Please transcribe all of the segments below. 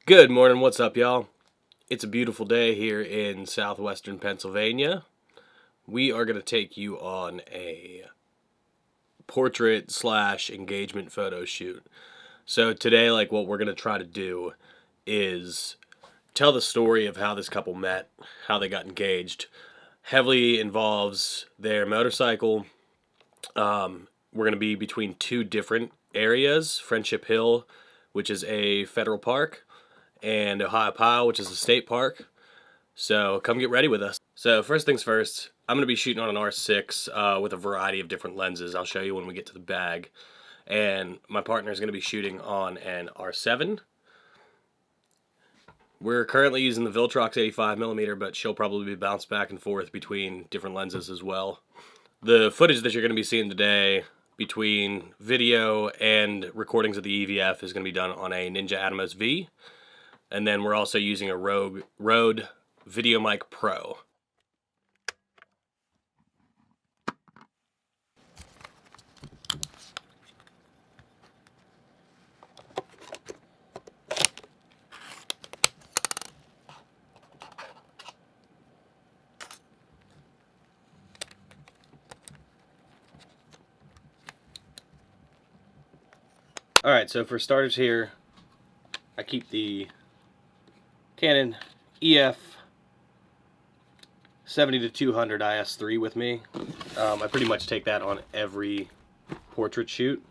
Good morning, what's up, y'all? It's a beautiful day here in southwestern Pennsylvania. We are going to take you on a portrait / engagement photo shoot. So today, what we're going to try to do is tell the story of how this couple met, how they got engaged. Heavily involves their motorcycle. We're going to be between two different areas, Friendship Hill, which is a federal park, and Ohio, which is a state park. So come get ready with us. So first things first, I'm going to be shooting on an R6 with a variety of different lenses. I'll show you when we get to the bag. And my partner is going to be shooting on an R7. We're currently using the Viltrox 85mm, but she'll probably be bounced back and forth between different lenses as well. The footage that you're going to be seeing today between video and recordings of the EVF is going to be done on a Ninja Atomos V. And then we're also using a Rode VideoMic Pro. Alright, so for starters here, I keep the Canon EF 70-200 IS3 with me. I pretty much take that on every portrait shoot.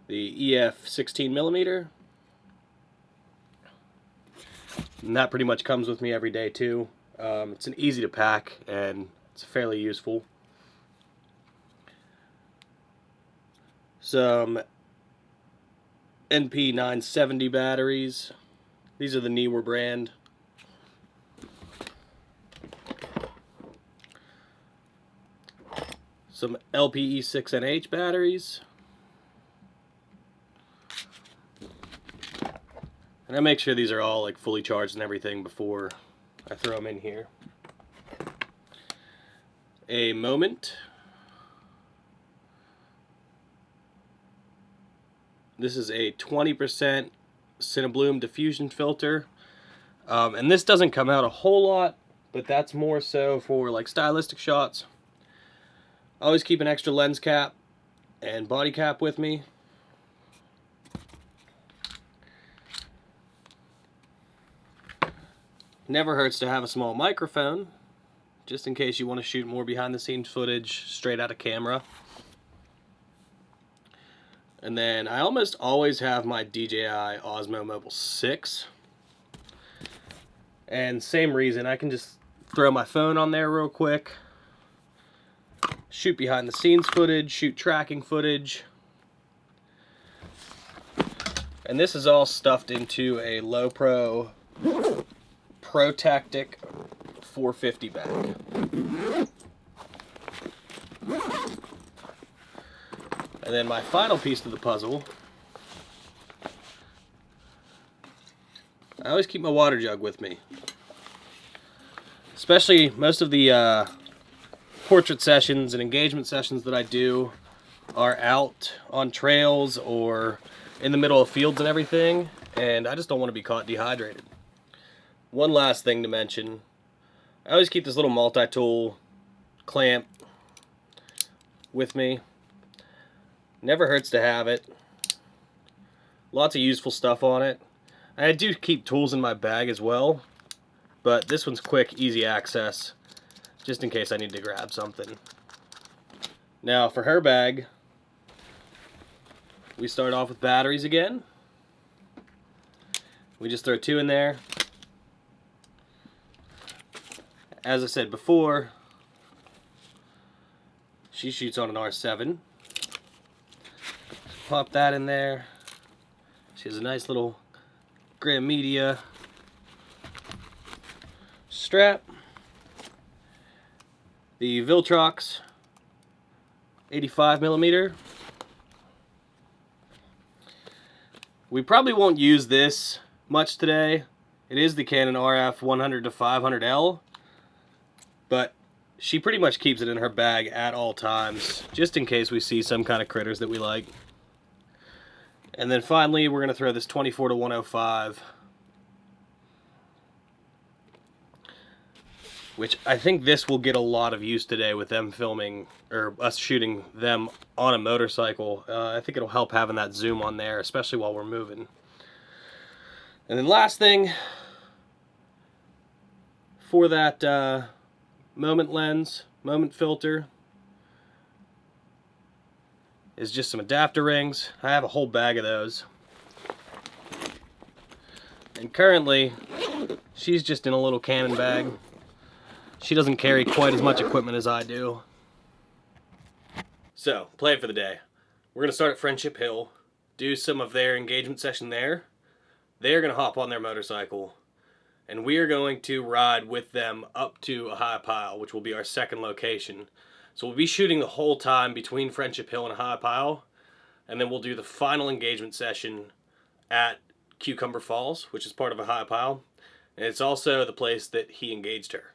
The EF 16mm, and that pretty much comes with me every day too. It's an easy to pack and it's fairly useful. Some NP 970 batteries. These are the Neewer brand. Some LPE 6NH batteries. And I make sure these are all fully charged and everything before I throw them in here. A Moment. This is a 20% Cinebloom diffusion filter. And this doesn't come out a whole lot, but that's more so for stylistic shots. I always keep an extra lens cap and body cap with me. Never hurts to have a small microphone, just in case you want to shoot more behind the scenes footage straight out of camera. And then I almost always have my DJI Osmo Mobile 6. And same reason, I can just throw my phone on there real quick, shoot behind the scenes footage, shoot tracking footage. And this is all stuffed into a low pro Tactic 450 bag. And then my final piece to the puzzle, I always keep my water jug with me. Especially most of the portrait sessions and engagement sessions that I do are out on trails or in the middle of fields and everything, and I just don't want to be caught dehydrated. One last thing to mention, I always keep this little multi-tool clamp with me. Never hurts to have it. Lots of useful stuff on it. I do keep tools in my bag as well, but this one's quick, easy access, just in case I need to grab something. Now for her bag, we start off with batteries again. We just throw 2 in there. As I said before, she shoots on an R7. Pop that in there. She has a nice little Gram Media strap. The Viltrox 85mm. We probably won't use this much today. It is the Canon RF 100-500L, but she pretty much keeps it in her bag at all times, just in case we see some kind of critters that we like. And then finally, we're going to throw this 24 to 105, which I think this will get a lot of use today with them filming, or us shooting them on a motorcycle. I think it'll help having that zoom on there, especially while we're moving. And then last thing, for that moment lens, moment filter, is just some adapter rings. I have a whole bag of those. And currently, she's just in a little Canon bag. She doesn't carry quite as much equipment as I do. So, plan for the day. We're going to start at Friendship Hill, do some of their engagement session there. They're going to hop on their motorcycle, and we are going to ride with them up to a high pile, which will be our second location. So we'll be shooting the whole time between Friendship Hill and High Pile, and then we'll do the final engagement session at Cucumber Falls, which is part of a High Pile, and it's also the place that he engaged her.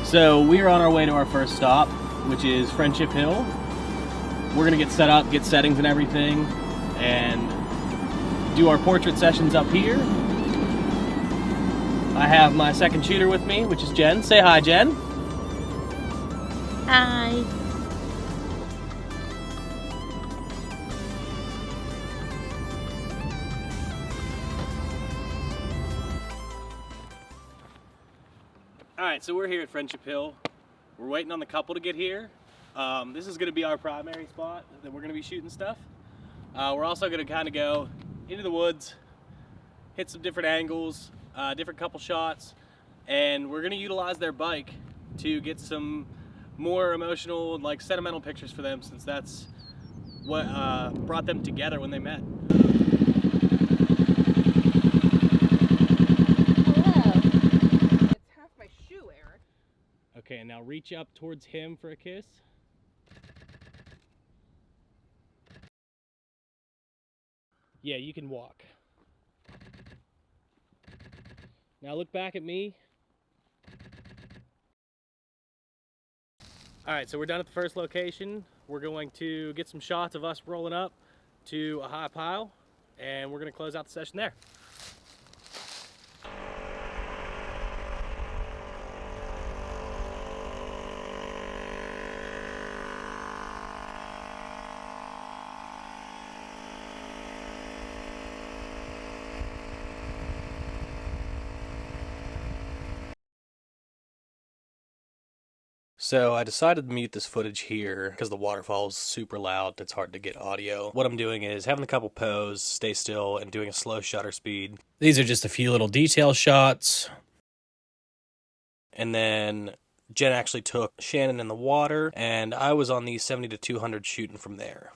So we are on our way to our first stop, which is Friendship Hill. We're gonna get set up, get settings and everything, and do our portrait sessions up here. I have my second shooter with me, which is Jen. Say hi, Jen. Hi. Alright, so we're here at Friendship Hill. We're waiting on the couple to get here. This is going to be our primary spot that we're going to be shooting stuff. We're also going to kind of go into the woods, hit some different angles, different couple shots, and we're going to utilize their bike to get some more emotional and like sentimental pictures for them, since that's what brought them together when they met. Okay, now reach up towards him for a kiss. Yeah, you can walk. Now look back at me. Alright, so we're done at the first location. We're going to get some shots of us rolling up to a high pile, and we're going to close out the session there. So I decided to mute this footage here because the waterfall is super loud. It's hard to get audio. What I'm doing is having the couple pose, stay still, and doing a slow shutter speed. These are just a few little detail shots. And then Jen actually took Shannon in the water, and I was on the 70 to 200 shooting from there.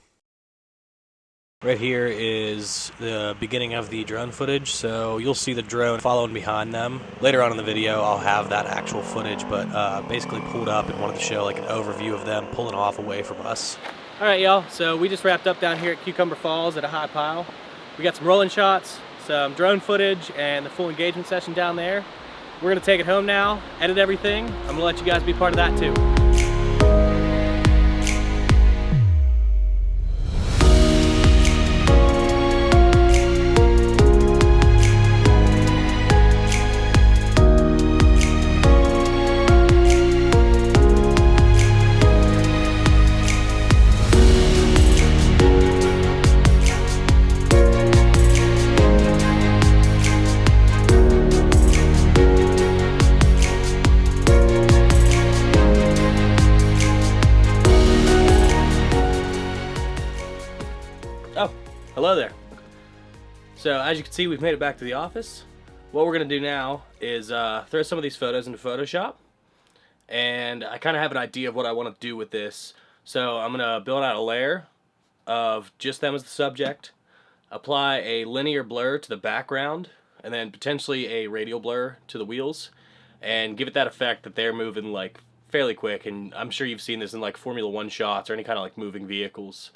Right here is the beginning of the drone footage, so you'll see the drone following behind them. Later on in the video, I'll have that actual footage, but basically pulled up and wanted to show like an overview of them pulling off away from us. All right, y'all, so we just wrapped up down here at Cucumber Falls at a high pile. We got some rolling shots, some drone footage, and the full engagement session down there. We're gonna take it home now, edit everything. I'm gonna let you guys be part of that too. Hello there. So as you can see, we've made it back to the office. What we're going to do now is throw some of these photos into Photoshop. And I kind of have an idea of what I want to do with this. So I'm going to build out a layer of just them as the subject, apply a linear blur to the background, and then potentially a radial blur to the wheels, and give it that effect that they're moving like fairly quick. And I'm sure you've seen this in like Formula One shots or any kind of like moving vehicles.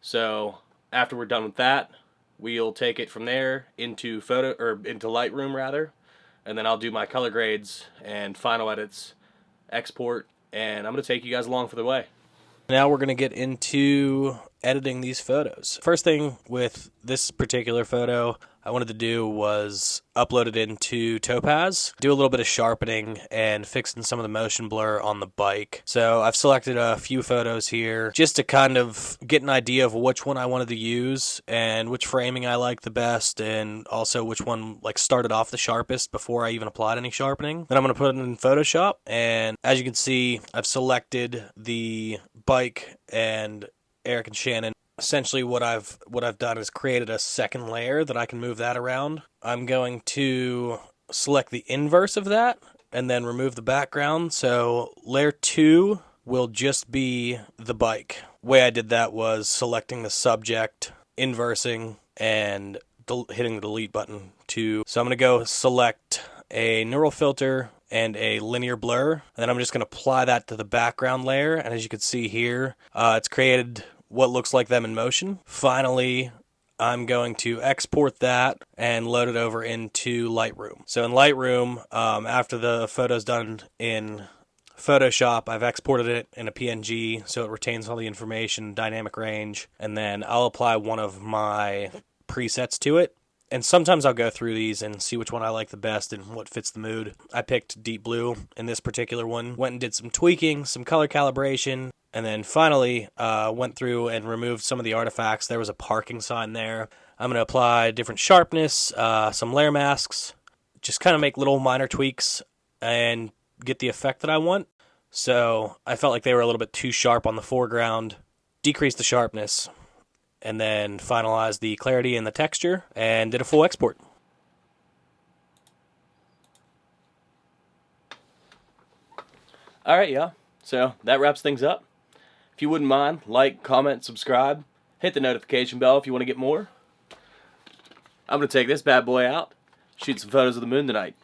So after we're done with that, we'll take it from there into Lightroom rather, and then I'll do my color grades and final edits, export, and I'm going to take you guys along for the way. Now we're going to get into editing these photos. First thing with this particular photo I wanted to do was upload it into Topaz, do a little bit of sharpening and fixing some of the motion blur on the bike. So I've selected a few photos here just to kind of get an idea of which one I wanted to use and which framing I like the best, and also which one like started off the sharpest before I even applied any sharpening. Then I'm going to put it in Photoshop, and as you can see, I've selected the bike and Eric and Shannon. Essentially what I've done is created a second layer that I can move that around. I'm going to select the inverse of that and then remove the background. So layer 2 will just be the bike. The way I did that was selecting the subject, inversing, and hitting the delete button. So I'm going to go select a neural filter and a linear blur, and then I'm just going to apply that to the background layer. And as you can see here, it's created what looks like them in motion. Finally, I'm going to export that and load it over into Lightroom. So in Lightroom, after the photo's done in Photoshop, I've exported it in a PNG so it retains all the information, dynamic range, and then I'll apply one of my presets to it. And sometimes I'll go through these and see which one I like the best and what fits the mood. I picked deep blue in this particular one. Went and did some tweaking, some color calibration, and then finally went through and removed some of the artifacts. There was a parking sign there. I'm going to apply different sharpness, some layer masks, just kind of make little minor tweaks and get the effect that I want. So I felt like they were a little bit too sharp on the foreground. Decreased the sharpness, and then finalized the clarity and the texture, and did a full export. Alright, y'all. So that wraps things up. If you wouldn't mind, like, comment, subscribe. Hit the notification bell if you want to get more. I'm going to take this bad boy out, shoot some photos of the moon tonight.